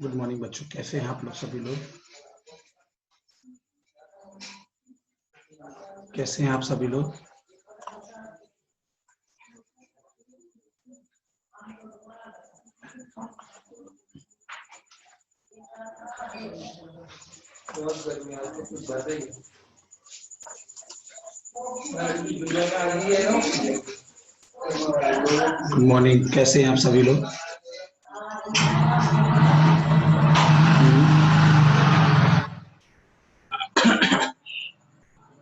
Good morning बच्चों, कैसे हैं आप लोग सभी लोग? कैसे हैं आप सभी लोग? बहुत गर्मी आज तो कुछ ज्यादा ही गुड मॉर्निंग, कैसे हैं आप सभी लोग?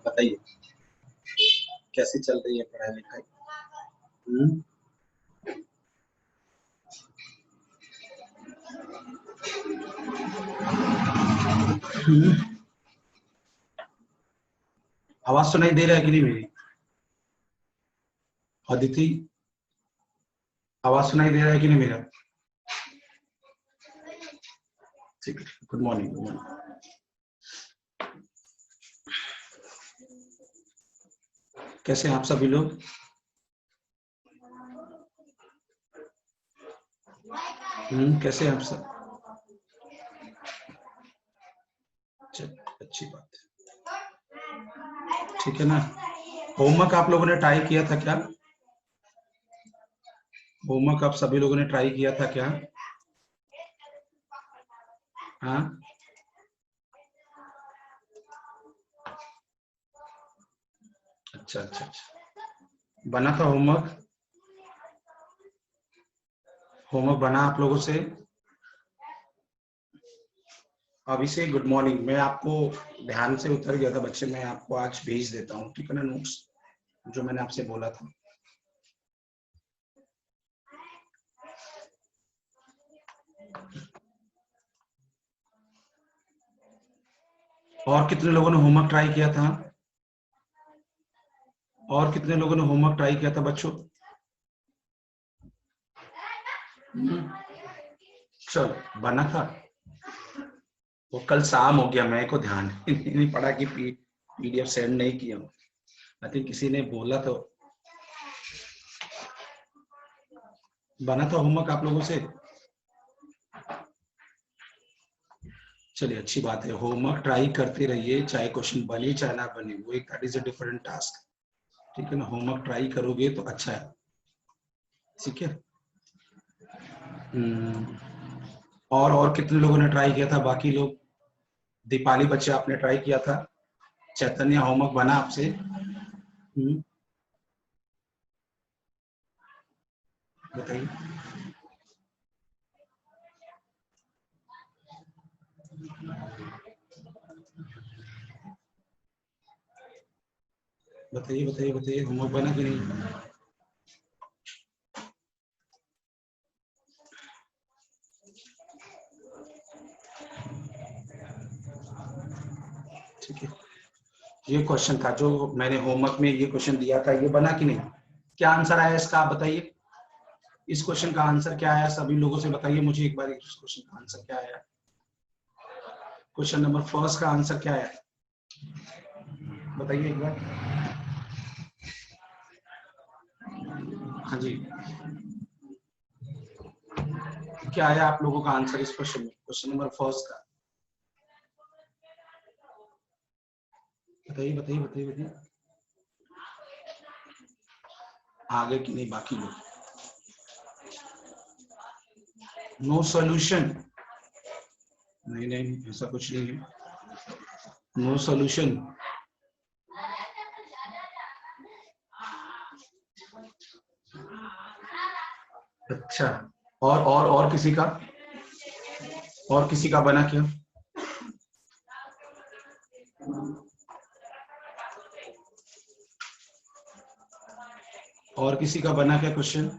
बताइए कैसी चल रही है पढ़ाई लिखाई? आवाज सुनाई दे रहा है कि नहीं मेरी? अदिति, आवाज सुनाई दे रहा है कि नहीं मेरा? ठीक है, गुड मॉर्निंग। Good morning. कैसे हैं आप सभी लोग? कैसे हैं आप सब? अच्छी बात है, ठीक है ना। होमवर्क आप लोगों ने ट्राई किया था क्या? होमवर्क आप सभी लोगों ने ट्राई किया था क्या? हाँ, अच्छा अच्छा अच्छा, बना था होमवर्क? होमवर्क बना आप लोगों से? अभिषेक गुड मॉर्निंग। मैं आपको ध्यान से उतर गया था बच्चे, मैं आपको आज भेज देता हूँ, ठीक है ना, नोट्स जो मैंने आपसे बोला था। और कितने लोगों ने होमवर्क ट्राई किया था? और कितने लोगों ने होमवर्क ट्राई किया था बच्चों? चलो, बना था। वो कल शाम हो गया, मेरे को ध्यान नहीं पड़ा कि पीडीएफ सेंड नहीं किया। आई थिंक किसी ने बोला तो। बना था होमवर्क आप लोगों से? चलिए, अच्छी बात है। होमवर्क ट्राई करते रहिए, चाहे क्वेश्चन बने चाहे ना बने, वो एक that is a different task, ठीक है ना। होमवर्क ट्राई करोगे तो अच्छा है, ठीक है। और कितने लोगों ने ट्राई किया था बाकी लोग? दीपाली बच्चे आपने ट्राई किया था? चैतन्य होमवर्क बना आपसे? बताइए। बताइए बताइए बताइए, होमवर्क बना कि नहीं? ठीक है, ये क्वेश्चन था जो मैंने होमवर्क में, ये क्वेश्चन दिया था, ये बना कि नहीं? क्या आंसर आया इसका, आप बताइए। इस क्वेश्चन का आंसर क्या आया, सभी लोगों से बताइए मुझे एक बार, इस क्वेश्चन का आंसर क्या आया। क्वेश्चन नंबर फर्स्ट का आंसर क्या आया, बताइए एक बार। हाँ जी, क्या आया आप लोगों का आंसर इस क्वेश्चन में, क्वेश्चन नंबर फर्स्ट का? बताइए बताइए बताइए बताइए। आगे कि नहीं बाकी लोग? No solution? नहीं नहीं, ऐसा कुछ नहीं है, नो सॉल्यूशन। अच्छा, और किसी का, और किसी का बना क्या? और किसी का बना क्या question?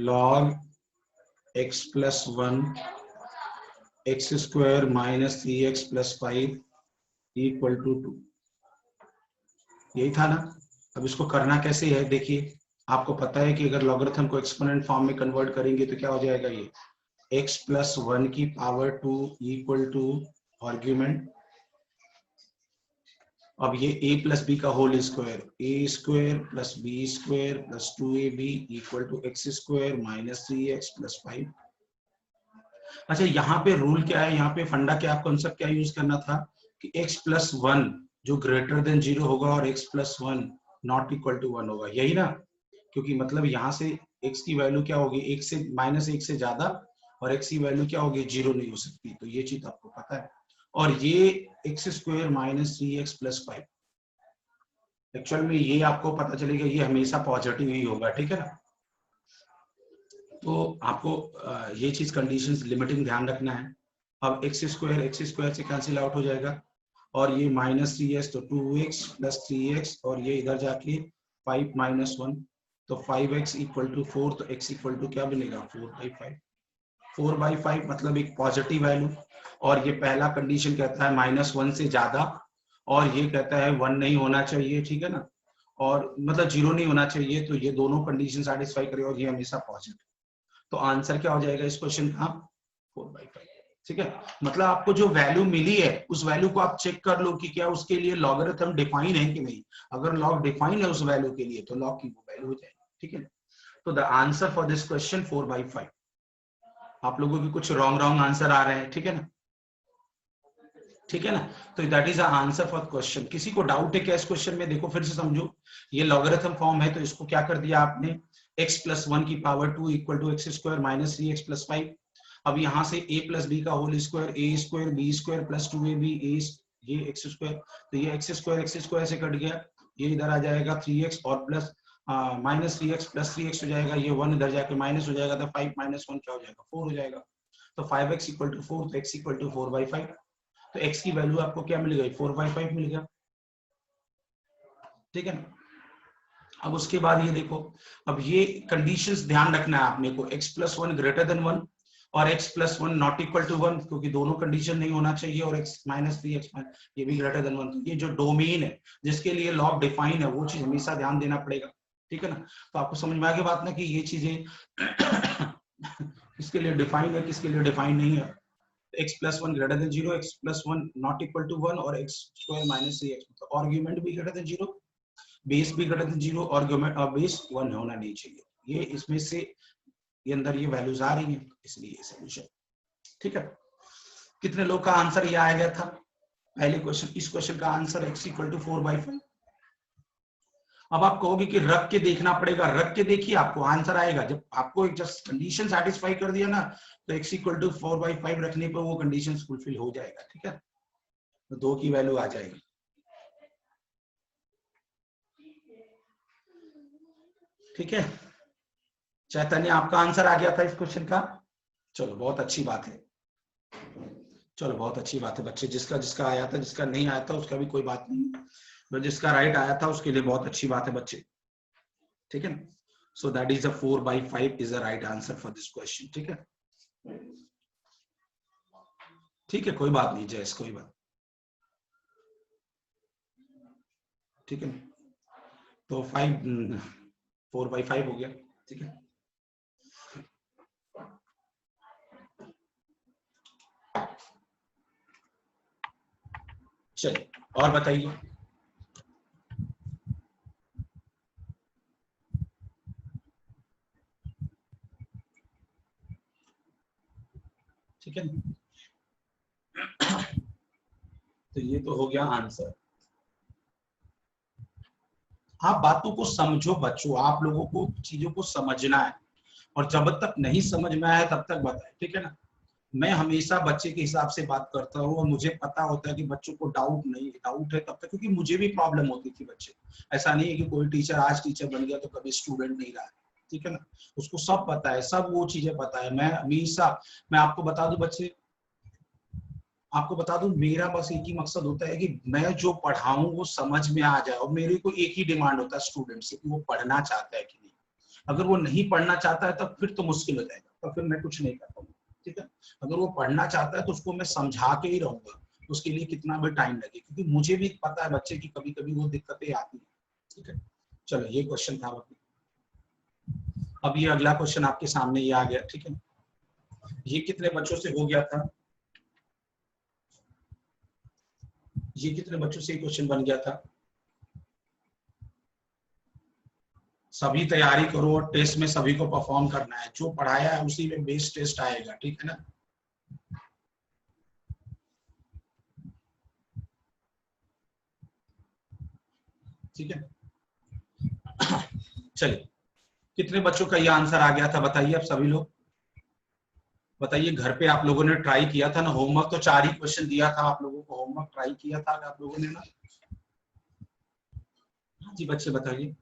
log x+1 x² - 3x + 5 equal to 2, यही था ना। अब इसको करना कैसे है देखिए, आपको पता है कि अगर लॉगरिथम को एक्सपोनेंट फॉर्म में कन्वर्ट करेंगे तो क्या हो जाएगा, ये x प्लस 1 की पावर 2 इक्वल टू आर्ग्यूमेंट, अब ये a प्लस बी का whole square, A square plus b square plus 2ab equal to x square minus 3x plus 5। अच्छा यहाँ पे रूल क्या है, यहाँ पे फंडा क्या, कॉन्सेप्ट क्या यूज करना था कि x प्लस 1 जो ग्रेटर देन 0 होगा और x plus 1 not equal to 1 होगा, यही ना। क्योंकि मतलब यहाँ से x की वैल्यू क्या होगी, एक से माइनस 1 से ज्यादा, और x की वैल्यू क्या होगी, 0 नहीं हो सकती, तो ये चीज आपको पता है। और ये x square minus 3x plus 5, actual में ये आपको पता चलेगा ये हमेशा पॉजिटिव ही होगा, ठीक है ना। तो आपको ये चीज कंडीशंस लिमिटिंग ध्यान रखना है। अब एक्स स्क्वायर से कैंसिल आउट हो जाएगा, और ये माइनस 3x तो 2x प्लस 3x, और ये इधर जाके 5 माइनस 1 तो 5x इक्वल टू 4, तो x इक्वल टू क्या बनेगा 4/5। 4/5 मतलब एक पॉजिटिव वैल्यू, और ये पहला कंडीशन कहता है -1 से ज्यादा, और ये कहता है 1 नहीं होना चाहिए, ठीक है ना, और मतलब 0 नहीं होना चाहिए, तो ये दोनों कंडीशन सेटिस्फाई करे और ये हमेशा पॉजिटिव। तो आंसर क्या हो जाएगा इस क्वेश्चन का, 4/5, ठीक है। मतलब आपको जो वैल्यू मिली है उस वैल्यू को आप चेक कर लो कि क्या उसके लिए लॉगरिथम डिफाइन है कि नहीं। अगर लॉग डिफाइन है उस वैल्यू के लिए तो लॉग की वो वैल्यू हो जाएगी, ठीक है। तो the answer for this question 4/5। आप लोगों के कुछ रॉन्ग आंसर आ रहे हैं, ठीक है ना, ठीक है ना। तो that is the answer for question. किसी को डाउट है क्या इस क्वेश्चन में, देखो फिर से समझो, ये लॉगरिथम फॉर्म है तो इसको क्या कर दिया आपने, x प्लस 1 की power 2 equal to x square minus 3x plus 5। अब यहाँ से a प्लस बी का होल स्क्वायर, ए square B square plus 2ab, ये एक्स स्क्वायर, तो ये एक्स स्क्वायर से कट गया, ये इधर आ जाएगा 3x और plus minus 3x plus 3x हो जाएगा, ये 1 इधर जाके माइनस हो जाएगा, तो 5 माइनस 1 क्या हो जाएगा 4 हो जाएगा। तो 5x इक्वल टू 4, तो x इक्वल टू 4/5। तो x की वैल्यू आपको क्या मिल गई, 4/5 मिल गया, ठीक है ना। अब उसके बाद ये देखो, अब ये कंडीशंस ध्यान रखना है आपने को, x प्लस 1 ग्रेटर देन 1 और x plus 1 not equal to 1, क्योंकि दोनों कंडीशन नहीं होना चाहिए, और x माइनस 3x ये भी ग्रेटर देन 1। तो ये जो डोमेन है जिसके लिए लॉग डिफाइन है वो चीज हमेशा ध्यान देना पड़ेगा, ठीक है ना। तो आपको समझ में आ गई बात ना कि ये चीजें किसके लिए डिफाइन है किसके लिए डिफाइन नहीं है। x plus 1 greater than 0, x plus 1 not equal to 1 और x स्क्वायर माइनस 3x, तो आर्गुमेंट भी ग्रेटर देन 0, बेस भी ग्रेटर देन 0, आर्गुमेंट और बेस 1 होना नहीं चाहिए। ये इसमें से ये अंदर ये वैल्यूज आ रही हैं, इसलिए सॉल्यूशन, ठीक है। कितने लोग का आंसर ये आ गया था पहले क्वेश्चन, इस क्वेश्चन का आंसर x इक्वल टू 4/5। अब आप कहोगे कि रख के देखना पड़ेगा, रख के देखिए आपको आंसर आएगा। जब आपको एक जस्ट कंडीशन सेटिस्फाई कर दिया ना, तो x इक्वल टू 4/5 रखने पर वो कंडीशन फुलफिल हो जाएगा, ठीक है, तो 2 की वैल्यू आ जाएगी, ठीक है। चैतन्य आपका आंसर आ गया था इस क्वेश्चन का, चलो बहुत अच्छी बात है, चलो बहुत अच्छी बात है बच्चे, जिसका जिसका आया था, जिसका नहीं आया था उसका भी कोई बात नहीं, तो जिसका राइट आया था उसके लिए बहुत अच्छी बात है बच्चे, ठीक है ना। So that is the 4/5 is the right answer for this question, ठीक है, ठीक है, कोई बात नहीं जयस, कोई बात, ठीक है। तो 4/5 हो गया, ठीक है। चलिए और बताइए, ठीक है। तो ये तो हो गया आंसर। आप बातों को समझो बच्चों, आप लोगों को चीजों को समझना है, और जब तक नहीं समझ में आया तब तक बताए, ठीक है ना। मैं हमेशा बच्चे के हिसाब से बात करता हूँ, और मुझे पता होता है कि बच्चों को डाउट है तब तक, क्योंकि मुझे भी प्रॉब्लम होती थी बच्चे, ऐसा नहीं है कि कोई टीचर आज टीचर बन गया तो कभी स्टूडेंट नहीं रहा, ठीक है ना। उसको सब पता है, सब वो चीजें पता है। मैं हमेशा, मैं आपको बता दूं बच्चे, आपको बता दूं, मेरा बस एक ही मकसद होता है कि मैं जो पढ़ाऊं वो समझ में आ जाए, और मेरे को एक ही डिमांड होता है स्टूडेंट से कि वो पढ़ना चाहता है कि नहीं। अगर वो नहीं पढ़ना चाहता है तब फिर तो मुश्किल हो जाएगा, तो फिर मैं कुछ नहीं कर पाऊंगा, ठीक है। अगर वो पढ़ना चाहता है तो उसको मैं समझा के ही रहूंगा, उसके लिए कितना भी टाइम लगे, क्योंकि मुझे भी पता है बच्चे की कभी कभी वो दिक्कतें आती है। ठीक है, चलो ये क्वेश्चन था। अब ये अगला क्वेश्चन आपके सामने ये आ गया। ठीक है, ये कितने बच्चों से हो गया था, ये कितने बच्चों से क्वेश्चन बन गया था? सभी तैयारी करो और टेस्ट में सभी को परफॉर्म करना है, जो पढ़ाया है उसी में बेस टेस्ट आएगा। ठीक है ना? ठीक है, चलिए कितने बच्चों का ये आंसर आ गया था बताइए आप सभी लोग, बताइए। घर पे आप लोगों ने ट्राई किया था ना? होमवर्क तो 4 ही क्वेश्चन दिया था आप लोगों को, होमवर्क ट्राई किया था आप लोगों ने ना? हाँ जी बच्चे बताइए,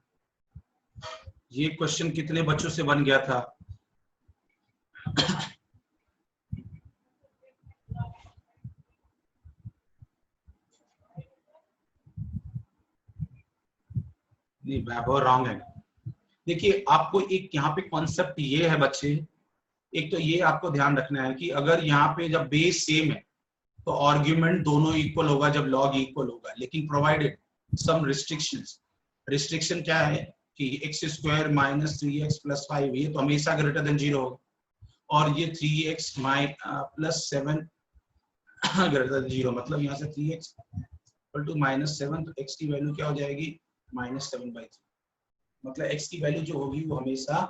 ये क्वेश्चन कितने बच्चों से बन गया था? नहीं, वैभव रॉन्ग है। देखिए आपको एक यहाँ पे कॉन्सेप्ट ये है बच्चे, एक तो ये आपको ध्यान रखना है कि अगर यहाँ पे जब बेस सेम है तो आर्ग्यूमेंट दोनों इक्वल होगा जब लॉग इक्वल होगा, लेकिन प्रोवाइडेड सम रिस्ट्रिक्शंस। रिस्ट्रिक्शन क्या है कि x square minus 3x plus 5 ये तो हमेशा ग्रेटर देन 0 होगा, और ये 3x प्लस 7 ग्रेटर देन 0, मतलब यहाँ से 3x इक्वल टू माइनस 7, तो x की वैल्यू क्या हो जाएगी? -7/3। मतलब x की वैल्यू जो होगी वो हमेशा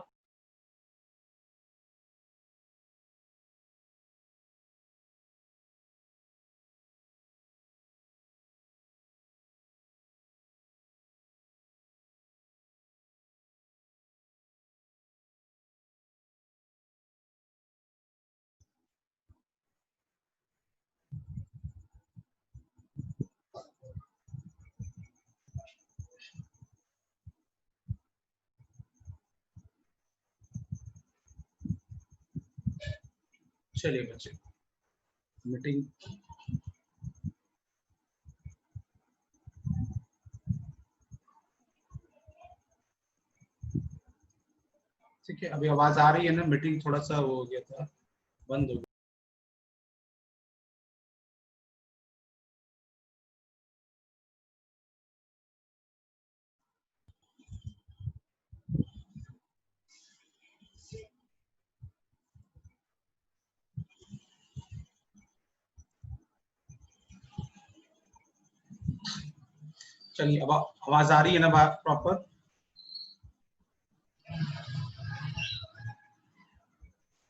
चलिए बच्चे मीटिंग ठीक है, अभी आवाज आ रही है ना? मीटिंग थोड़ा सा वो हो गया था, बंद हो गया। चलिए अब आवाज आ रही है ना बात प्रॉपर?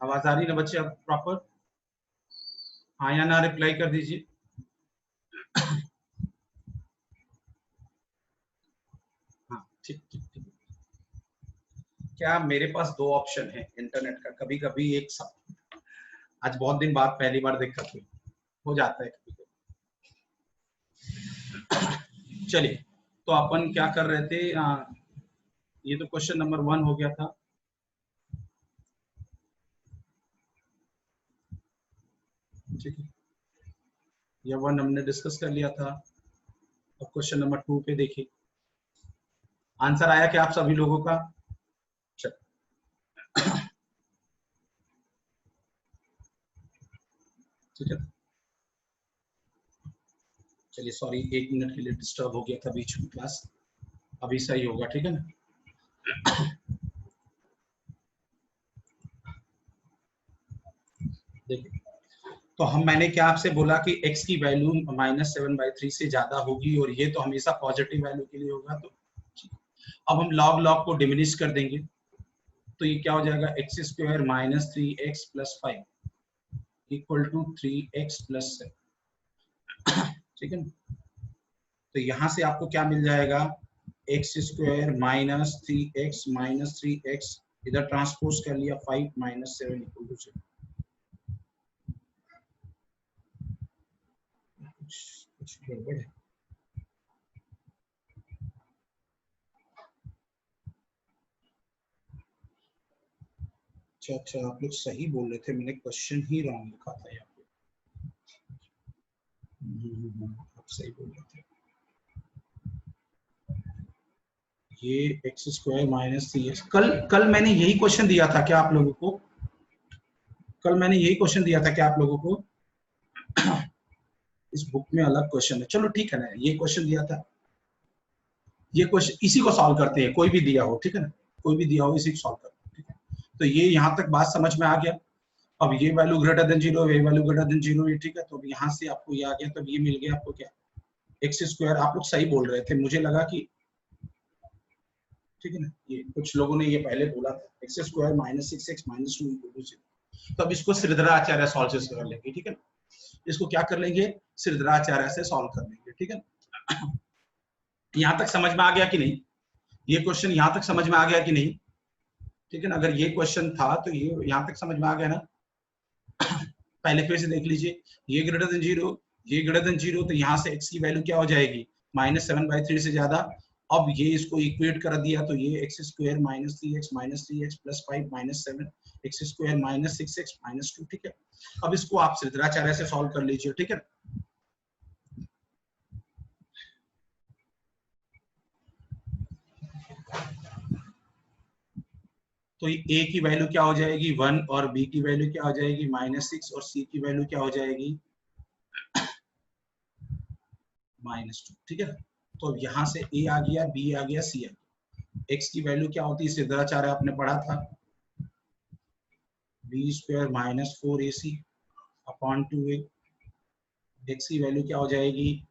आवाज आ रही है ना बच्चे अब प्रॉपर? हाँ या ना रिप्लाई कर दीजिए। हाँ ठीक ठीक ठीक। क्या मेरे पास 2 ऑप्शन है इंटरनेट का, कभी कभी एक साथ, आज बहुत दिन बाद पहली बार दिक्कत हुई, हो जाता है कभी कभी। चलिए तो अपन क्या कर रहे थे, ये तो क्वेश्चन नंबर 1 हो गया था। ठीक है, ये 1 हमने डिस्कस कर लिया था। अब क्वेश्चन नंबर 2 पे देखिए, आंसर आया क्या आप सभी लोगों का? ठीक है, चलिए सॉरी 1 मिनट के लिए डिस्टर्ब हो गया था बीच में क्लास, अभी सही होगा। ठीक है ना? देखिए तो मैंने क्या आपसे बोला कि x की वैल्यू -7/3 से ज्यादा होगी, और ये तो हमेशा पॉजिटिव वैल्यू के लिए होगा। तो अब हम लॉग लॉग को डिमिनिश कर देंगे, तो ये क्या हो जाएगा? x square minus 3x plus 5 equal to 3x plus 7। ठीक है ना? तो यहाँ से आपको क्या मिल जाएगा? x स्क्वायर माइनस 3x इधर ट्रांसपोज कर लिया 5 - 7 इक्वल टू 7। कुछ गड़बड़ है। अच्छा अच्छा, आप लोग सही बोल रहे थे, मैंने क्वेश्चन ही रॉन्ग लिखा था यहाँ पे। आप सही बोल रहे थे, ये एक्स स्क्वायर माइनस 3x। कल मैंने यही क्वेश्चन दिया था क्या आप लोगों को? कल मैंने यही क्वेश्चन दिया था क्या आप लोगों को? इस बुक में अलग क्वेश्चन है, चलो ठीक है ना, ये क्वेश्चन दिया था, ये क्वेश्चन इसी को सॉल्व करते हैं, कोई भी दिया हो, ठीक है ना, कोई भी दिया हो इसी को सॉल्व करते हैं, ठीक है। तो ये यहाँ तक बात समझ में आ गया। अब ये वैल्यू ग्रेटर देन 0, ये वैल्यू ग्रेटर देन 0, ये ठीक है। तो अब यहाँ से आपको ये आ गया, तो ये मिल गया आपको क्या, एक्स स्क्वायर। आप लोग सही बोल रहे थे, मुझे लगा कि ठीक है ना, ये कुछ लोगों ने ये पहले बोला था x square minus 6x minus 2 equal to 0। तो अब इसको श्रीधराचार्य सॉल्व से कर लेंगे, ठीक है ना, इसको क्या कर लेंगे, श्रीधराचार्य से सॉल्व कर लेंगे, ठीक है ना। यहाँ तक समझ में आ गया कि नहीं, ये क्वेश्चन यहाँ तक समझ में आ गया कि नहीं, ठीक है ना। अगर ये क्वेश्चन था तो ये यहाँ तक समझ में आ गया ना। पहले फिर से देख लीजिए, ये ग्रेटर देन 0, ये ग्रेटर देन 0, तो यहाँ से x की वैल्यू क्या हो जाएगी, -7/3 से ज्यादा। अब ये इसको इक्वेट कर दिया, तो ये x square minus 3x plus 5 minus 7 x square minus 6x minus 2, ठीक है। अब इसको आप श्रीधराचार्य से सॉल्व कर लीजिए, ठीक है। तो a की वैल्यू क्या हो जाएगी 1, और b की वैल्यू क्या हो जाएगी -6, और c की वैल्यू क्या हो जाएगी -2, ठीक है। तो यहाँ से a आ गया, b आ गया, c आ गया। x की वैल्यू क्या होती है, श्रीधराचार्य आपने पढ़ा था, b square minus 4ac upon 2a। x की वैल्यू क्या हो जाएगी,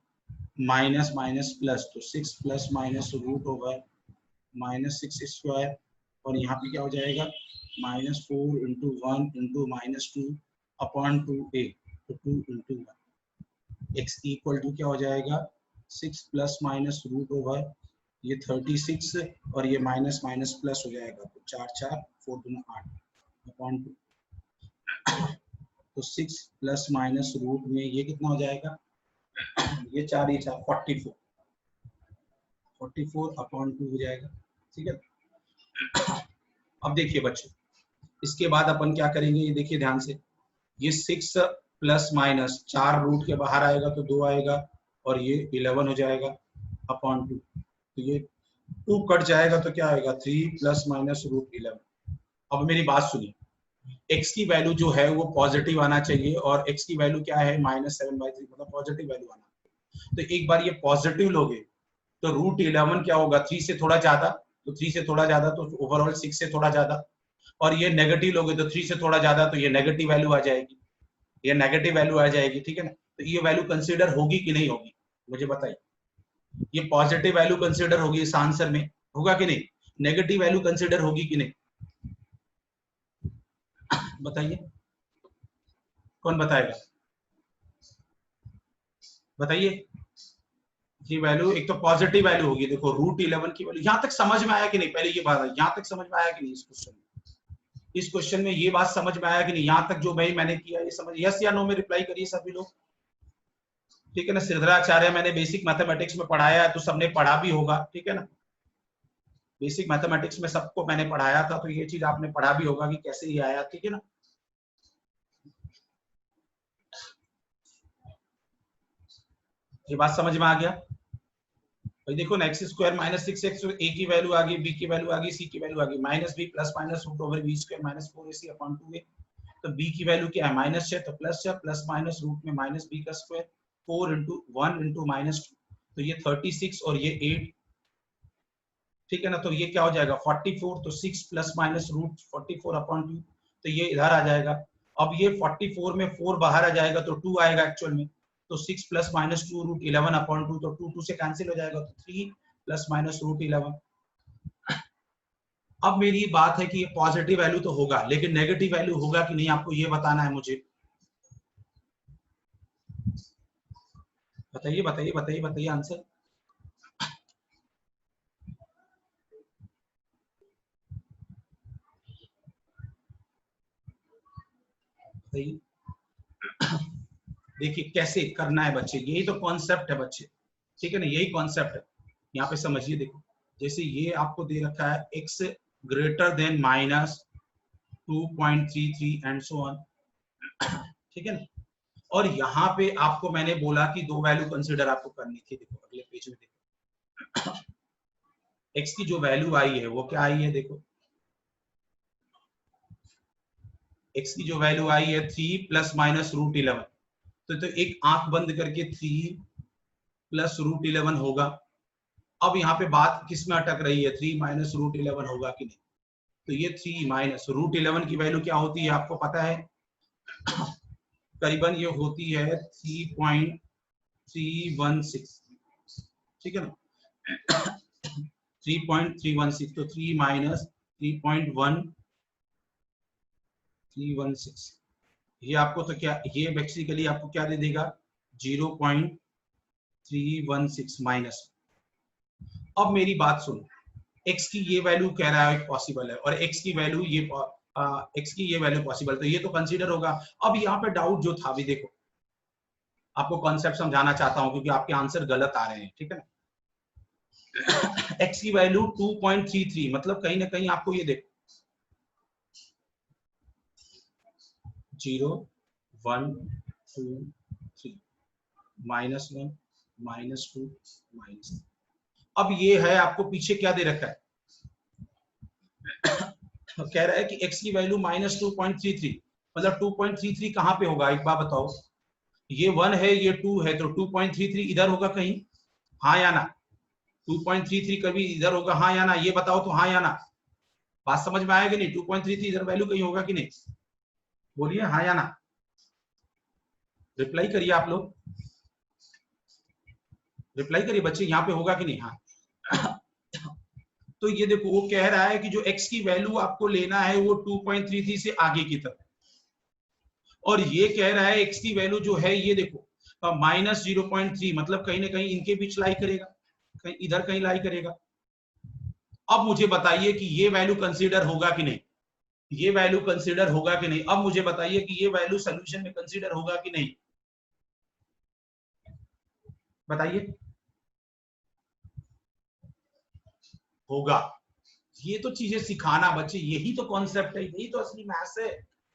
माइनस माइनस प्लस, तो 6 plus minus root over -6 square, और यहाँ पे क्या हो जाएगा -4 इंटू 1 इंटू -2 अपॉन 2a, तो 2 इंटू 1। x इक्वल टू क्या हो जाएगा 6 प्लस माइनस रूट ओवर ये 36, और ये माइनस माइनस प्लस हो जाएगा, तो 4 4 4 दूना 8 अपॉन 2। तो 6 प्लस माइनस रूट में ये कितना हो जाएगा, ये 4 ये 4 44 अपॉन 2 हो जाएगा, ठीक है। अब देखिए बच्चों, इसके बाद अपन क्या करेंगे, ये देखिए ध्यान से, ये 6 प्लस माइनस 4 रूट के बाहर आएगा तो 2 आएगा, और ये 11 हो जाएगा अपॉन 2। तो ये 2 कट जाएगा तो क्या आएगा 3 प्लस माइनस रूट 11। अब मेरी बात सुनिए, x की वैल्यू जो है वो पॉजिटिव आना चाहिए, और x की वैल्यू क्या है -7/3, मतलब पॉजिटिव वैल्यू आना। तो एक बार ये पॉजिटिव लोगे तो रूट 11 क्या होगा 3 से थोड़ा ज्यादा, तो 3 से थोड़ा ज्यादा तो ओवरऑल 6 से थोड़ा ज्यादा, और ये नेगेटिव लोगे तो 3 से थोड़ा ज्यादा, तो ये नेगेटिव वैल्यू आ जाएगी, ये नेगेटिव वैल्यू आ जाएगी, ठीक है ना। तो ये वैल्यू कंसीडर होगी कि नहीं होगी, मुझे बताइए। ये पॉजिटिव वैल्यू कंसीडर होगी इस आंसर में, होगा कि नहीं, नेगेटिव वैल्यू कंसीडर होगी कि नहीं, बताइए, कौन बताएगा, बताइए। ये वैल्यू एक तो पॉजिटिव वैल्यू होगी, देखो रूट 11 की वैल्यू। यहां तक समझ में आया कि नहीं, पहले ये बात, यहां तक समझ में आया कि नहीं, इस क्वेश्चन में ये बात समझ में आया कि नहीं, यहां तक जो भाई मैंने किया ये समझ, यस या नो में रिप्लाई करिए सभी लोग, ठीक है ना। श्रीधराचार्य मैंने बेसिक मैथमेटिक्स में पढ़ाया है, तो सबने पढ़ा भी होगा, ठीक है ना। बेसिक मैथमेटिक्स में सबको मैंने पढ़ाया था, तो ये चीज आपने पढ़ा भी होगा कि कैसे ये आया, ठीक है ना। ये बात समझ में आ गया भाई। देखो ना, एक्स स्क्वायर माइनस 6x, ए की वैल्यू आ गई, बी की वैल्यू आ गई, सी की वैल्यू आ गई, minus b plus minus root over b square minus 4ac upon 2a। तो b की वैल्यू क्या है -6, तो +6 प्लस माइनस रूट में माइनस b का स्क्वायर 4 इंटू 1 इंटू -2, तो ये 36 और ये 8, ठीक है ना। तो ये क्या हो जाएगा 44, तो 6 प्लस माइनस रूट 44 अपॉन 2, तो ये इधर आ जाएगा। अब ये 44 में 4 बाहर आ जाएगा तो 2 आएगा एक्चुअल में, तो 6 प्लस माइनस 2 रूट 11 अपॉन 2, तो 2 2 से कैंसिल हो जाएगा, तो 3 प्लस माइनस रूट 11। अब मेरी बात है कि ये पॉजिटिव वैल्यू तो होगा, लेकिन नेगेटिव वैल्यू होगा कि नहीं, आपको ये बताना है मुझे, बताइए बताइए बताइए बताइए आंसर बताइए। देखिए कैसे करना है बच्चे, यही तो कॉन्सेप्ट है बच्चे, ठीक है ना, यही कॉन्सेप्ट है। यहाँ पे समझिए, देखो जैसे ये आपको दे रखा है x greater than -2.33 and so on, ठीक है ना। और यहाँ पे आपको मैंने बोला कि दो वैल्यू कंसीडर आपको करनी थी, देखो अगले पेज में देखो, x की जो वैल्यू आई है वो क्या आई है, देखो x की जो वैल्यू आई है 3 प्लस माइनस रूट 11, तो एक आंख बंद करके 3 प्लस √11 होगा। अब यहाँ पे बात किस में अटक रही है, 3 माइनस √11 होगा कि नहीं। तो ये 3 माइनस √11 की वैल्यू क्या होती है आपको पता है, करीबन ये होती है 3.316, ठीक है ना 3.316। तो 3 माइनस 3.1316 ये आपको तो क्या, ये बेसिकली आपको क्या दे देगा 0.316 माइनस। अब मेरी बात सुनो, x की ये वैल्यू कह रहा है पॉसिबल है और x की वैल्यू ये x की ये वैल्यू पॉसिबल, तो ये तो कंसीडर होगा। अब यहाँ पे डाउट जो था भी देखो, आपको कॉन्सेप्ट समझाना चाहता हूं क्योंकि आपके आंसर गलत आ रहे हैं, ठीक है ना। x की वैल्यू 2.33, मतलब कहीं ना कहीं आपको ये देखो 0 1 2 3 -1 -2 -3। अब ये है आपको पीछे क्या दे रखा है कह रहा है कि x की वैल्यू -2.33, मतलब 2.33 कहां पे होगा एक बार बताओ। ये 1 है ये 2 है, तो 2.33 इधर होगा कहीं, हाँ या ना। 2.33 कभी इधर होगा, हाँ या ना, ये बताओ तो हाँ या ना। बात समझ में आएगी नहीं, 2.33 इधर वैल्यू कहीं होगा कि नहीं, बोलिए हाँ या ना, रिप्लाई करिए आप लोग, रिप्लाई करिए बच्चे, यहाँ पे होगा कि नहीं। हाँ तो ये देखो वो कह रहा है कि जो x की वैल्यू आपको लेना है वो 2.33 से आगे की तरफ, और ये कह रहा है x की वैल्यू जो है ये देखो -0.3, मतलब कहीं ना कहीं इनके बीच लाई करेगा, कहीं इधर कहीं लाई करेगा। अब मुझे बताइए कि ये वैल्यू कंसीडर होगा कि नहीं, ये वैल्यू कंसीडर होगा कि नहीं। अब मुझे बताइए कि ये वैल्यू सोल्यूशन में कंसीडर होगा कि नहीं, बताइए। होगा। ये तो चीजें सिखाना बच्चे, यही तो कॉन्सेप्ट है, यही तो असली मैथ्स है।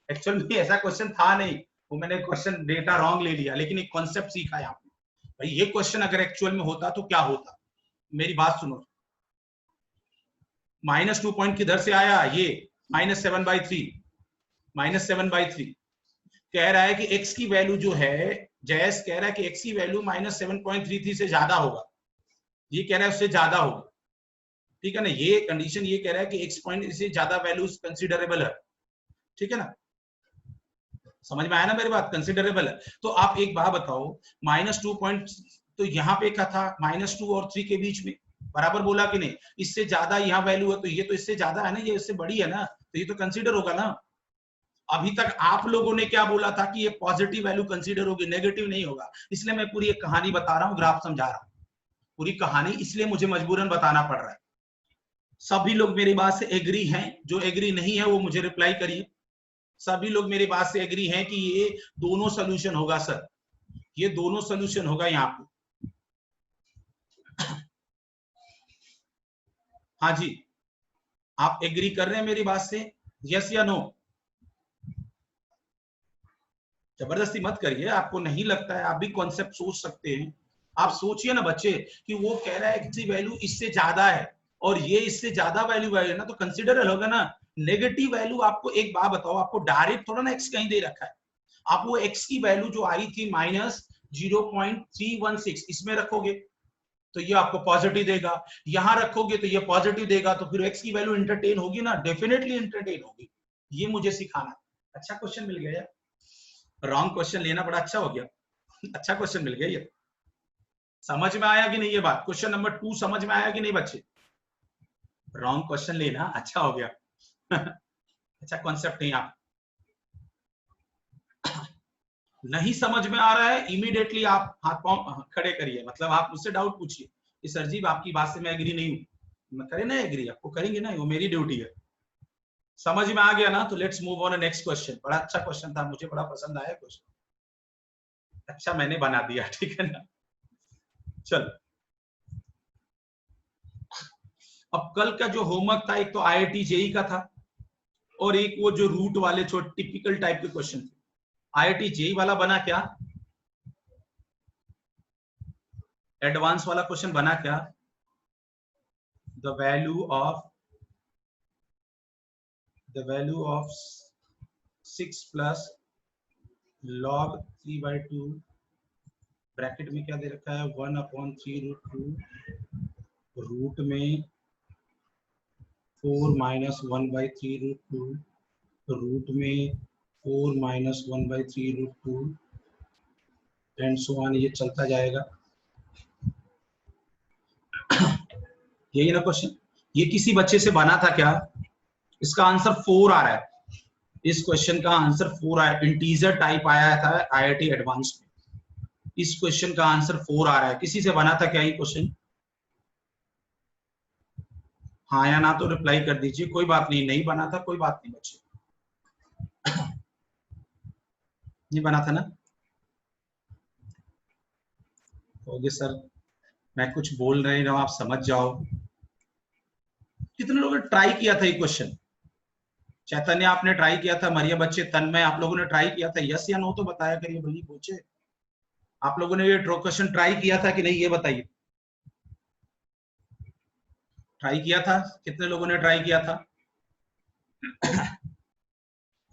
एक्चुअल में ऐसा क्वेश्चन था नहीं, वो मैंने क्वेश्चन डेटा रॉन्ग ले लिया, लेकिन एक कॉन्सेप्ट सीखा यहाँ पे। भाई ये क्वेश्चन अगर एक्चुअल में होता तो क्या होता, मेरी बात सुनो। -2 पॉइंट किधर से आया, ये -7/3, -7/3 कह रहा है कि x की वैल्यू जो है, जयस कह रहा है कि x की वैल्यू -7.33 से ज्यादा होगा, ये कह रहा है उससे ज्यादा होगा, ठीक है ना। ये कंडीशन ये कह रहा है कि x पॉइंट से ज्यादा वैल्यू कंसीडरेबल है, ठीक है ना, समझ में आया ना मेरी बात, कंसीडरेबल है। तो आप एक बात बताओ, -2 पॉइंट, तो यहाँ पे क्या था -2 और 3 के बीच में, बराबर बोला कि नहीं। इससे ज्यादा यहाँ वैल्यू है तो ये तो इससे ज्यादा है ना, ये इससे बड़ी है ना, तो ये तो कंसीडर होगा ना। अभी तक आप लोगों ने क्या बोला था कि ये पॉजिटिव वैल्यू कंसीडर होगी, नेगेटिव नहीं होगा। इसलिए मैं पूरी एक कहानी बता रहा हूँ, ग्राफ समझा रहा हूँ, पूरी कहानी, इसलिए मुझे मजबूरन बताना पड़ रहा है। सभी लोग मेरी बात से एग्री हैं, जो एग्री नहीं है वो मुझे रिप्लाई करिए। सभी लोग मेरी बात से एग्री हैं कि ये दोनों सोल्यूशन होगा सर, ये दोनों सोल्यूशन होगा यहाँ पे। हाँ जी, आप एग्री कर रहे हैं मेरी बात से, यस या नो। जबरदस्ती मत करिए, आपको नहीं लगता है आप भी कॉन्सेप्ट सोच सकते हैं। आप सोचिए ना बच्चे कि वो कह रहा है कि वैल्यू इससे ज्यादा है और ये इससे ज्यादा वैल्यू है ना, तो कंसीडर होगा ना। नेगेटिव वैल्यू, आपको एक बात बताओ, आपको डायरेक्ट थोड़ा ना एक्स कहीं दे रखा है, आप वो एक्स की वैल्यू जो आई थी -0.316 इसमें रखोगे तो ये आपको पॉजिटिव देगा, यहां रखोगे तो ये पॉजिटिव देगा, तो फिर एक्स की वैल्यू इंटरटेन होगी ना, डेफिनेटली इंटरटेन होगी। ये मुझे सिखाना। अच्छा क्वेश्चन मिल गया यार, रॉन्ग क्वेश्चन लेना बड़ा अच्छा हो गया, अच्छा क्वेश्चन मिल गया ये। समझ में आया कि नहीं ये बात, क्वेश्चन नंबर 2 समझ में आया कि नहीं बच्चे। रॉन्ग क्वेश्चन लेना अच्छा हो गया अच्छा कॉन्सेप्ट नहीं, आप नहीं समझ में आ रहा है इमीडिएटली आप हाथ पांव खड़े करिए, मतलब आप मुझसे डाउट पूछिए कि सर जी आपकी बात से मैं एग्री नहीं हूं, मैं करे ना एग्री, आपको करेंगे ना, वो मेरी ड्यूटी है। समझ में आ गया ना, तो let's move on next question. बड़ा अच्छा क्वेश्चन था, मुझे बड़ा पसंद आया क्वेश्चन, अच्छा मैंने बना दिया, ठीक है ना। चलो अब कल का जो होमवर्क था, एक तो IIT जेई का था और एक वो जो रूट वाले छोटे टिपिकल टाइप के क्वेश्चन थे। IIT जेई वाला बना क्या, एडवांस वाला क्वेश्चन बना क्या, the value of 6 + log 3/2 bracket में क्या दे रखा है 1/3√2 रूट में 4 माइनस 1/3√2 रूट में 4 माइनस 1/3√2 एंड सो ऑन, ये चलता जाएगा। यही ना क्वेश्चन, ये किसी बच्चे से बना था क्या? इसका आंसर 4 आ रहा है, इस क्वेश्चन का आंसर 4 आया, इंटीजर टाइप आया था आईआईटी एडवांस में, इस क्वेश्चन का आंसर 4 आ रहा है। किसी से बना था क्या ये क्वेश्चन? हाँ या ना तो रिप्लाई कर दीजिए, कोई बात नहीं, नहीं बना था कोई बात नहीं बच्चे, नहीं बना था ना? ओके सर, मैं कुछ बोल रही हूँ आप समझ जाओ। कितने लोगों ने ट्राई किया था ये क्वेश्चन? चैतन्य आपने ट्राई किया था, मरिया बच्चे, तन्मय आप लोगों ने ट्राई किया था? यस या नो तो बताया करिए भाई, पूछे आप लोगों ने ये क्वेश्चन ट्राई किया था कि नहीं, ये बताइए। ट्राई किया था? कितने लोगों ने ट्राई किया था?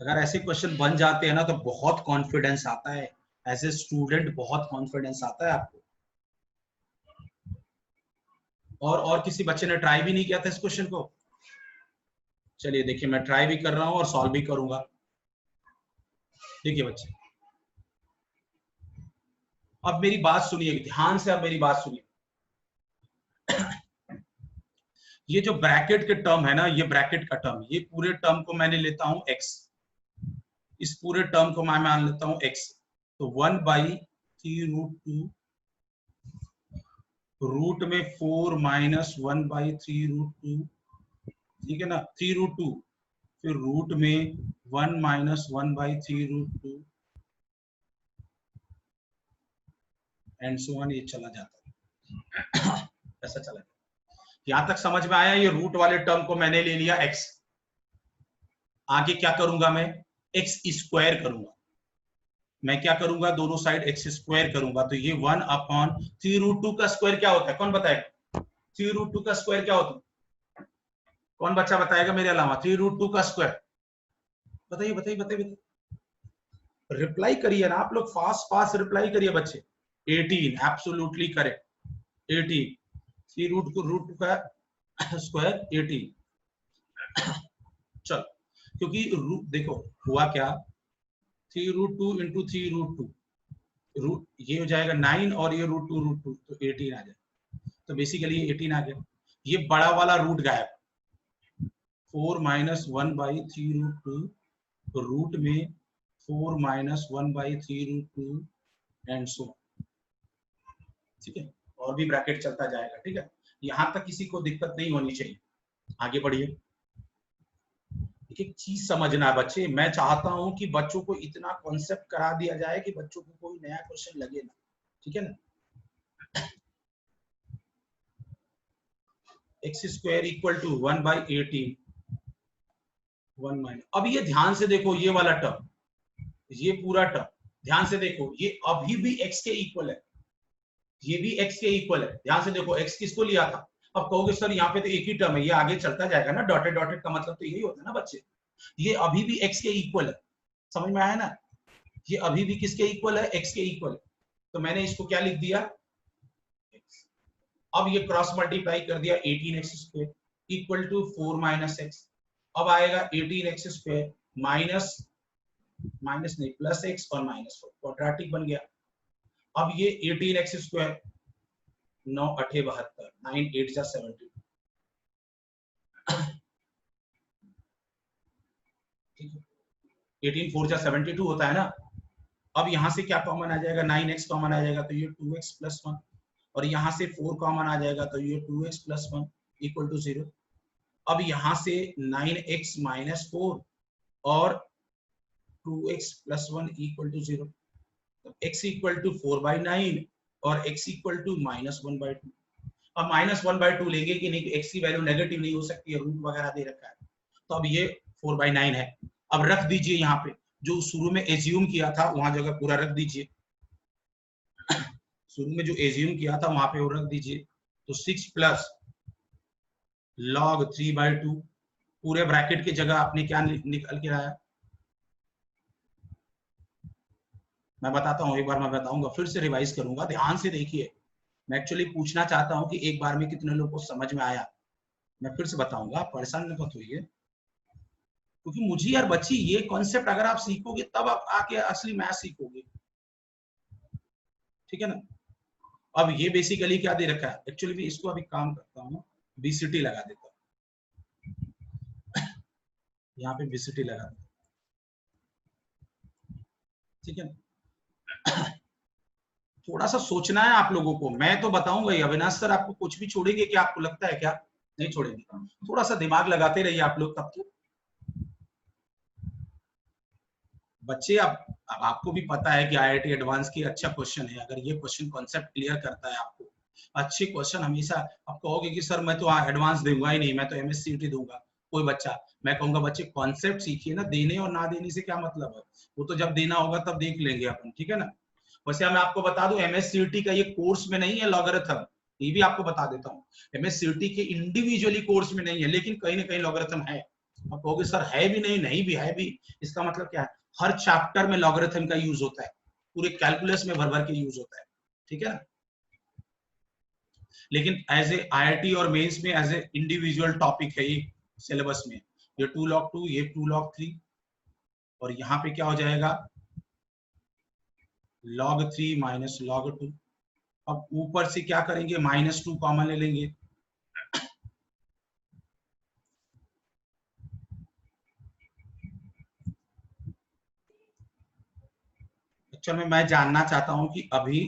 अगर ऐसे क्वेश्चन बन जाते हैं ना तो बहुत कॉन्फिडेंस आता है, एज ए स्टूडेंट बहुत कॉन्फिडेंस आता है आपको। और किसी बच्चे ने ट्राई भी नहीं किया था इस क्वेश्चन को? चलिए देखिए, मैं ट्राई भी कर रहा हूं और सॉल्व भी करूंगा। देखिए बच्चे, अब मेरी बात सुनिए ध्यान से, अब मेरी बात सुनिए। ये जो ब्रैकेट के टर्म है ना, ये ब्रैकेट का टर्म, ये पूरे टर्म को मैंने लेता हूं x, इस पूरे टर्म को मैं मान लेता हूं x, तो 1/3√2 रूट में 4 माइनस 1/3√2, ठीक है ना, 3√2, फिर रूट में 1 माइनस 1/3√2 एंड सो ऑन, ये चला जाता है ऐसा चला जाता। यहां तक समझ में आया? ये रूट वाले टर्म को मैंने ले लिया x, आगे क्या करूंगा मैं? x स्क्वायर करूंगा, मैं क्या करूंगा? दोनों साइड x स्क्वायर करूंगा, तो ये 1/3√2 का स्क्वायर क्या होता है? कौन बताएगा 3√2 का स्क्वायर क्या होता है? कौन बच्चा बताएगा मेरे अलावा? 3√2 का स्क्वायर बताइए बताइए बताइए, रिप्लाई करिए ना आप लोग, फास्ट फास्ट रिप्लाई करिए बच्चे। 18, एब्सोल्युटली करेक्ट, 18, 3√2 का स्क्वायर 18। चल, क्योंकि देखो हुआ क्या, 3√2 इंटू 3√2, रूट ये हो जाएगा 9 और ये √2 तो 18 आ जाएगा, तो बेसिकली 18 आ गया। ये बड़ा वाला रूट गायब, 4 माइनस 1/3√2 रूट में 4 माइनस 1/3√2 एंड सो, ठीक है, और भी ब्रैकेट चलता जाएगा, ठीक है, यहां तक किसी को दिक्कत नहीं होनी चाहिए। आगे बढ़िए। एक चीज समझना है बच्चे, मैं चाहता हूं कि बच्चों को इतना कॉन्सेप्ट करा दिया जाए कि बच्चों को कोई नया क्वेश्चन लगे ना, ठीक है ना। x square equal to 1/18, 1 minus, अब ये ध्यान से देखो, ये वाला टर्म, ये पूरा टर्म ध्यान से देखो, ये अभी भी x के इक्वल है, ये भी x के इक्वल है, ध्यान से देखो, x किसको लिया था? अब कहोगे सर यहाँ पे तो एक ही टर्म है, ये आगे चलता जाएगा ना, डॉटेड डॉटेड का मतलब तो यही होता है ना बच्चे, ये अभी भी x के इक्वल है, समझ में आया ना, ये अभी भी किसके इक्वल है? x के इक्वल है, तो मैंने इसको क्या लिख दिया? अब ये क्रॉस मल्टीप्लाई कर दिया, 18x square equal to 4 minus x, अब आएगा 18x स्क्वायर माइनस, माइनस नहीं प्लस x और माइनस 4, क्वाड्रेटिक बन गया। अब ये 18x स्क्वायर 9 8 72, 9 8 जा 72, ठीक है, 18 4 जा 72 होता है ना। अब यहां से क्या कॉमन आ जाएगा? 9x कॉमन आ जाएगा, तो ये 2x प्लस 1, और यहां से 4 कॉमन आ जाएगा, तो ये 2x प्लस 1 इक्वल टू 0। अब यहां से 9x माइनस 4 और 2x प्लस 1 इक्वल टू 0, तो x इक्वल टू 4/9 और x इक्वल टू -1/2। अब -1/2 लेंगे कि नहीं, x की वैल्यू नेगेटिव नहीं हो सकती है, रूट वगैरह दे रखा है, तो अब ये 4/9 है। अब रख दीजिए यहाँ पे, जो शुरू में एज्यूम किया था वहां जगह पूरा रख दीजिए, शुरू में जो एज्यूम किया था वहां पे वो रख दीजिए, तो 6 प्लस log 3/2, पूरे ब्रैकेट की जगह आपने क्या निकल के आया? मैं बताता हूँ, एक बार मैं बताऊंगा, फिर से रिवाइज करूंगा, ध्यान से देखिए। मैं एक्चुअली पूछना चाहता हूँ कि एक बार में कितने लोगों को समझ में आया। मैं फिर से बताऊंगा, परेशान मत होइए, क्योंकि मुझे यार बच्ची ये कॉन्सेप्ट अगर आप सीखोगे तब आप आके असली मैथ सीखोगे, ठीक है ना। अब ये बेसिकली क्या दे रखा है, एक्चुअली भी इसको अभी काम करता हूँ, बीसीटी लगा देता हूँ, यहाँ पे बीसीटी लगा देता हूँ, ठीक है ना। थोड़ा सा सोचना है आप लोगों को, मैं तो बताऊंगा ही। अविनाश सर आपको कुछ भी छोड़ेंगे क्या, आपको लगता है क्या? नहीं छोड़ेंगे। थोड़ा सा दिमाग लगाते रहिए आप लोग तब तो। बच्चे अब आपको भी पता है कि आईआईटी एडवांस की अच्छा क्वेश्चन है, अगर ये क्वेश्चन कॉन्सेप्ट क्लियर करता है आपको, अच्छे क्वेश्चन हमेशा आप कहोगे कि सर मैं तो एडवांस दूंगा ही नहीं, मैं तो एमएससीईटी दूंगा, कोई बच्चा, मैं कहूंगा बच्चे कॉन्सेप्ट सीखिए ना, देने और ना देने से क्या मतलब है, वो तो जब देना होगा तब देख लेंगे अपन, ठीक है ना। वैसे मैं आपको बता दूं, एमएससीईटी का ये कोर्स में नहीं है लॉगरिथम, ये भी आपको बता देता हूँ, एमएससीईटी के इंडिविजुअली कोर्स में नहीं है, लेकिन कहीं ना कहीं लॉगरिथम है। आप कहोगे सर है भी नहीं, नहीं भी है भी, इसका मतलब क्या है, हर चैप्टर में लॉगरिथम का यूज होता है, पूरे कैलकुलस में भर भर के यूज होता है, ठीक है ना। लेकिन एज ए आईआईटी और मेंस में एज ए इंडिविजुअल टॉपिक है ये सिलेबस में, ये 2 log 2, ये 2 log 3, और यहाँ पे क्या हो जाएगा log 3 माइनस log 2। अब ऊपर से क्या करेंगे, -2 कॉमन ले लेंगे, एक्चुअल में मैं जानना चाहता हूं कि अभी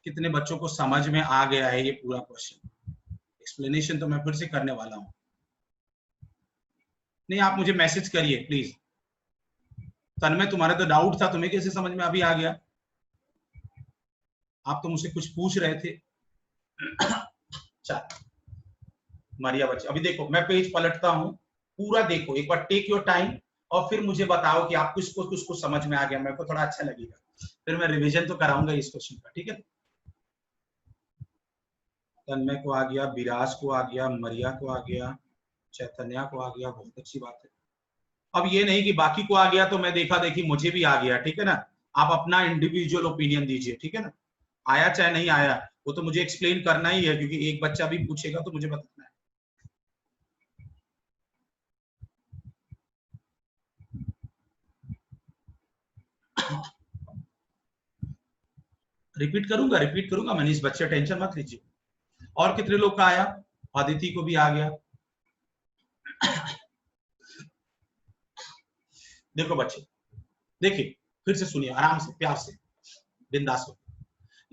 कितने बच्चों को समझ में आ गया है ये पूरा क्वेश्चन। एक्सप्लेनेशन तो मैं फिर से करने वाला हूं, नहीं आप मुझे मैसेज करिए प्लीज। तन्मय तुम्हारा तो डाउट था, तुम्हें कैसे समझ में अभी आ गया? आप तो मुझसे कुछ पूछ रहे थे। चल मारिया बच्चे, अभी देखो मैं पेज पलटता हूँ, पूरा देखो एक बार, टेक योर टाइम, और फिर मुझे बताओ कि आपको इसको कुछ समझ में आ गया, मेरे को थोड़ा अच्छा लगेगा, फिर मैं रिवीजन तो कराऊंगा इस क्वेश्चन का, ठीक है। तन्मय को आ गया, विराज को आ गया, मरिया को आ गया, चैतन्या को आ गया, बहुत अच्छी बात है। अब ये नहीं कि बाकी को आ गया तो मैं देखा देखी मुझे भी आ गया, ठीक है ना। आप अपना इंडिविजुअल ओपिनियन दीजिए, ठीक है ना, आया चाहे नहीं आया, वो तो मुझे एक्सप्लेन करना ही है, क्योंकि एक बच्चा भी पूछेगा तो मुझे बताना है। रिपीट करूंगा मनीष, बच्चे टेंशन मत लीजिए। और कितने लोग का आया? अदिति को भी आ गया। देखो बच्चे, देखिए फिर से सुनिए आराम से, प्यार से, बिंदास हो।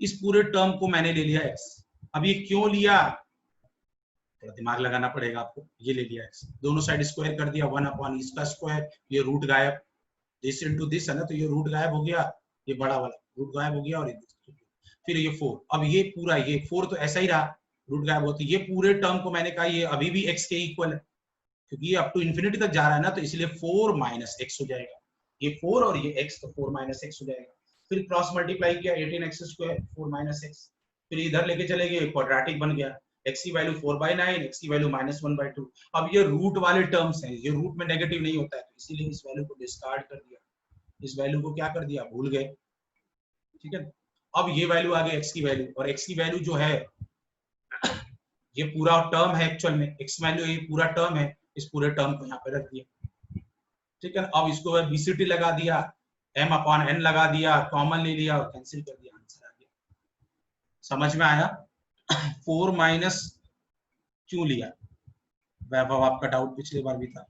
इस पूरे टर्म को मैंने ले लिया x। अब ये क्यों लिया, थोड़ा दिमाग लगाना पड़ेगा आपको। ये ले लिया x, दोनों साइड स्क्वायर कर दिया, 1 अपॉन इसका स्क्वायर, ये रूट गायब, दिस इनटू दिस है ना, तो ये रूट गायब हो गया, ये बड़ा वाला रूट गायब हो गया, और फिर ये 4। अब ये पूरा, ये 4 तो ऐसा ही रहा, रूट गायब होती, ये पूरे टर्म को मैंने कहा ये अभी भी x के इक्वल है, क्योंकि ये अप टू इन्फिनिटी तक जा रहा है ना, तो इसलिए 4 माइनस एक्स हो जाएगा, ये 4 और ये x, तो 4 माइनस एक्स हो जाएगा। फिर क्रॉस मल्टीप्लाई किया, 18x स्क्वायर 4 माइनस एक्स, फिर इधर लेके चले गए, क्वाड्रेटिक बन गया, x की वैल्यू 4/9, x की वैल्यू -1/2। अब ये रूट वाले टर्म्स हैं, ये रूट में नेगेटिव नहीं होता है, तो इसीलिए इस वैल्यू को डिस्कार्ड कर दिया, इस वैल्यू को क्या कर दिया, भूल गए, ठीक है। अब ये वैल्यू आ गई x की वैल्यू, और x की वैल्यू जो है ये पूरा टर्म है, एक्चुअल में x वैल्यू ये पूरा टर्म है, इस पूरे टर्म को यहाँ पे रख दिया, ठीक है। अब इसको बीसीटी लगा दिया, m अपॉन n लगा दिया, कॉमन ले लिया और कैंसिल कर दिया, आंसर आ गया। समझ में आया? 4 माइनस क्यों लिया, वैभव आपका डाउट पिछली बार भी था।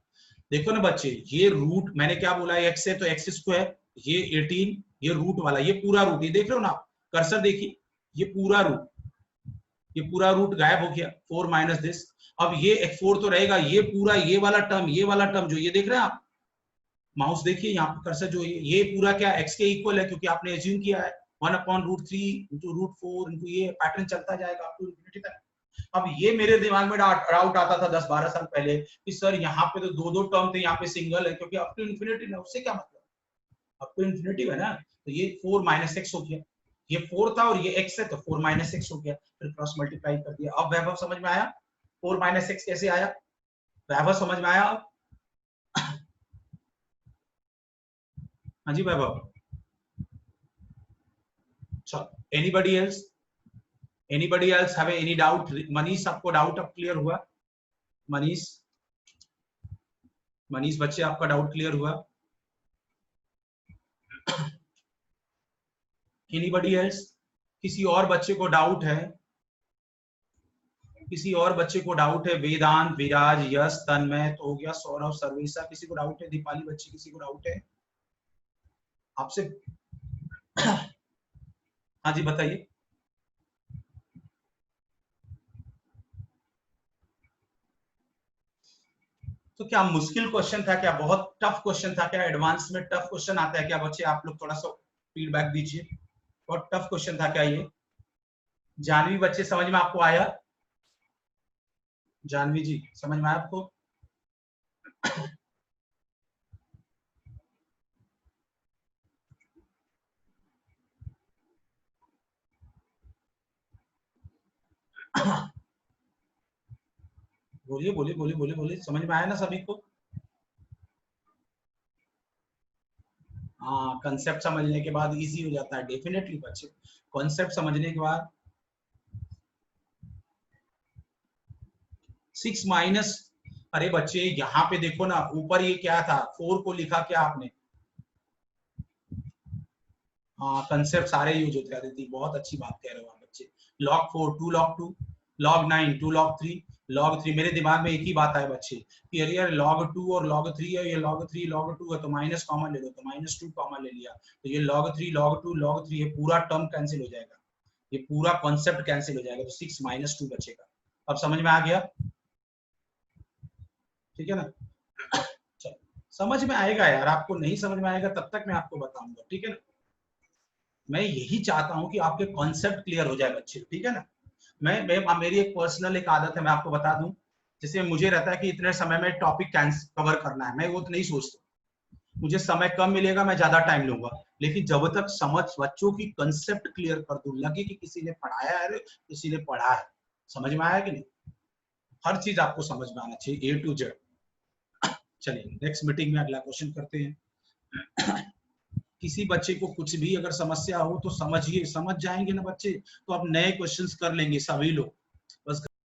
देखो ना बच्चे, ये रूट मैंने क्या बोला, x है तो x स्क्वायर, ये 18, ये रूट वाला, ये पूरा रूट, ये देख रहे हो ना, कर्सर देखिए, ये पूरा रूट, ये पूरा रूट गायब हो गया, 4 माइनस दिस। अब ये 4 तो रहेगा, ये पूरा ये वाला टर्म, ये वाला टर्म जो ये देख रहे हैं आप, माउस देखिए यहाँ पे कर्सर जो ये पूरा क्या x के इक्वल है, क्योंकि आपने एज्यूम किया है 1/√3 इंटू √4 इंटू, ये पैटर्न चलता जाएगा अप टू इन्फिनिटी तक। अब ये मेरे दिमाग में डाउट आता था 10-12 साल पहले कि सर यहाँ पे तो दो टर्म थे, यहाँ पे सिंगल है, क्योंकि अप टू इन्फिनिटी ना, उससे क्या मतलब, अप टू इन्फिनिटी है ना, तो ये 4 माइनस एक्स हो गया, ये 4 था और ये x है, तो 4 माइनस एक्स हो गया, फिर क्रॉस मल्टीप्लाई कर दिया। अब वैभव समझ में आया 4 माइनस एक्स कैसे आया, वैभव समझ में आया? हाँ जी वैभव, चलो, anybody else have any doubt? Manish, आपको डाउट अब क्लियर हुआ? मनीष बच्चे, आपका डाउट क्लियर हुआ? Anybody else? किसी और बच्चे को डाउट है? किसी और बच्चे को डाउट है? वेदांत, विराज, यश, तन्मय तो हो गया, सौरभ, सर्वेशा, किसी को डाउट है? दीपाली बच्ची, किसी को डाउट है आपसे? हाँ जी, बताइए। तो क्या मुश्किल क्वेश्चन था क्या? बहुत टफ क्वेश्चन था क्या? एडवांस में टफ क्वेश्चन आता है क्या बच्चे? आप लोग थोड़ा सा फीडबैक दीजिए। बहुत टफ क्वेश्चन था क्या ये? जानवी बच्चे, समझ में आपको आया? जानवी जी, समझ में आया आपको? बोलिए बोलिए बोलिए बोलिए बोलिए, समझ में आया ना सभी को? हाँ, कंसेप्ट समझने के बाद इजी हो जाता है डेफिनेटली बच्चे। कॉन्सेप्ट समझने के बाद 6 माइनस, अरे बच्चे यहाँ पे देखो ना, ऊपर ये क्या था, 4 को लिखा क्या आपने? हाँ, कंसेप्ट सारे यूज होते रहते थी। बहुत अच्छी बात कह रहे हो आप बच्चे। log 4 2 log 2, log 9 2 log 3, log 3। मेरे दिमाग में एक ही बात है बच्चे कि अरे यार log 2 और log 3 है, ये log 3 log 2 है तो माइनस कॉमन ले लो, तो माइनस 2 कॉमन ले लिया, तो ये log 3 log 2 log 3, ये पूरा टर्म कैंसिल हो जाएगा, ये पूरा कॉन्सेप्ट कैंसिल हो जाएगा, तो 6 माइनस 2 बचेगा। अब समझ में आ गया? ठीक है ना? चलो, समझ में आएगा यार, आपको नहीं समझ में आएगा तब तक मैं आपको बताऊंगा, ठीक है ना? मैं यही चाहता हूं कि आपके कॉन्सेप्ट क्लियर हो जाए बच्चे, ठीक है ना? मैं मेरी एक पर्सनल एक आदत है, मैं आपको बता दूं। जैसे मुझे रहता है कि इतने समय में टॉपिक कवर करना है, मैं वो तो नहीं सोचता। मुझे समय कम मिलेगा, मैं ज्यादा टाइम लूंगा, लेकिन जब तक समझ बच्चों की कंसेप्ट क्लियर कर दूं, लगे कि किसी ने पढ़ाया है, किसी ने पढ़ा है, समझ में आया कि नहीं? हर चीज आपको समझ में आना चाहिए, A to Z। चलिए नेक्स्ट मीटिंग में अगला क्वेश्चन करते हैं। किसी बच्चे को कुछ भी अगर समस्या हो तो समझिए, समझ जाएंगे ना बच्चे, तो आप नए क्वेश्चंस कर लेंगे सभी लोग।